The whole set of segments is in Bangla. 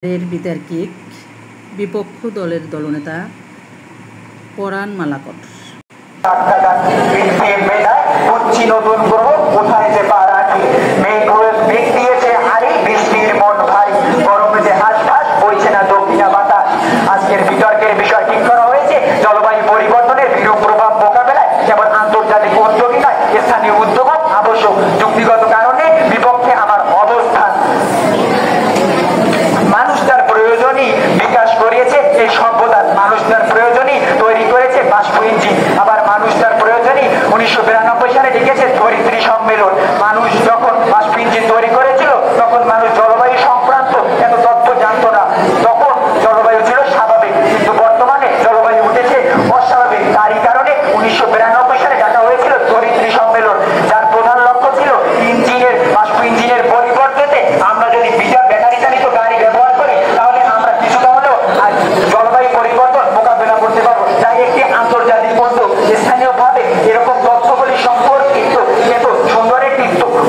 এর বিতর্কিক বিপক্ষ দলের দলনেতা পরাণ মালাকর। আজকের বিতর্কের বিষয় ঠিক করা হয়েছে জলবায়ু পরিবর্তনের বিরূপ প্রভাব মোকাবেলায় যেমন আন্তর্জাতিক উদ্যোগী নয় স্থানীয় উদ্যোগও আবশ্যক। যুক্তিগত কারণে বিপক্ষে আমার অবস্থান। মানুষ তার প্রয়োজনই বিকাশ করিয়েছে এই সভ্যতার, মানুষ তার প্রয়োজনই তৈরি করেছে বাষ্প ইঞ্জিন, আবার মানুষ তার প্রয়োজনই 1992 সালে লিখেছে ধরিত্রী সম্মেলন। মানুষ যখন বাষ্প ইঞ্জিন তৈরি করেছিল তখন মানুষ জলবায়ু সংক্রান্ত এত তথ্য জানত না, তখন জলবায়ু ছিল স্বাভাবিক, কিন্তু বর্তমানে জলবায়ু উঠেছে অস্বাভাবিক। তারই কারণে 1992 সালে ডাকা হয়েছিল ধরিত্রী সম্মেলন, যার প্রধান লক্ষ্য ছিল ইঞ্জিনের বাষ্প ইঞ্জিনের পরিবর্তে আমরা যদি ব্যাটারি চালিত গাড়ি ব্যবহার করি তাহলে আমরা কিছুটা হলেও জলবায়ু পরিবর্তন মোকাবেলা করতে পারবো। তাই একটি আন্তর্জাতিক উদ্যোগ স্থানীয়ভাবে এরকম তথ্যগুলি সম্পর্কিত এত সুন্দর একটি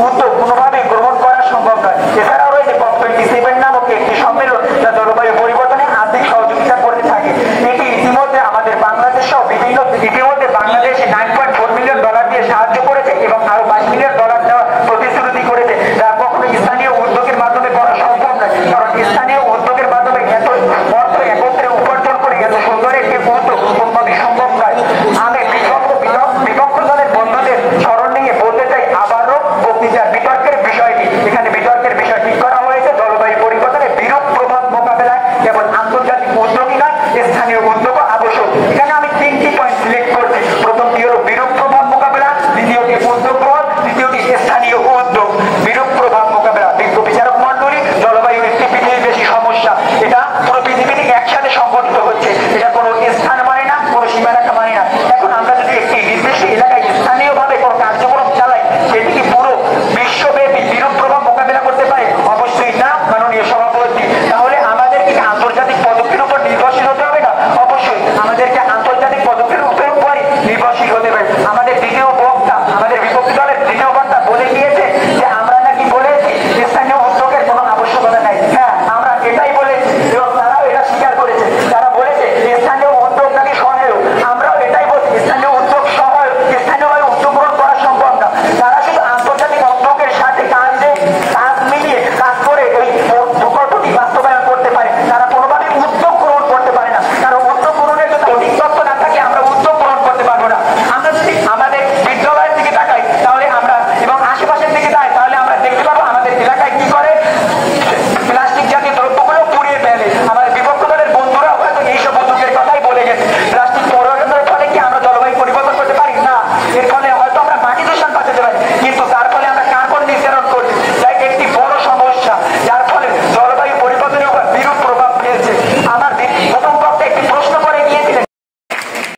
উদ্যোগ কোনোভাবে গ্রহণ করা সম্ভব নয়। এছাড়াও রয়েছে COP27 নামক একটি সম্মেলন যা জলবায়ু পরিবর্তনে আর্থিক সহযোগিতা করে থাকে। এটি ইতিমধ্যে আমাদের বাংলাদেশ সহ ইতিমধ্যে বাংলাদেশে $9.4 মিলিয়ন দিয়ে সাহায্য করেছে এবং আরো $22 মিলিয়ন দেওয়ার প্রতিশ্রুতি করেছে, যা কখনো স্থানীয় উদ্যোগের মাধ্যমে করা সম্ভব নয়, কারণ স্থানীয় উদ্যোগের মাধ্যমে এত অর্থ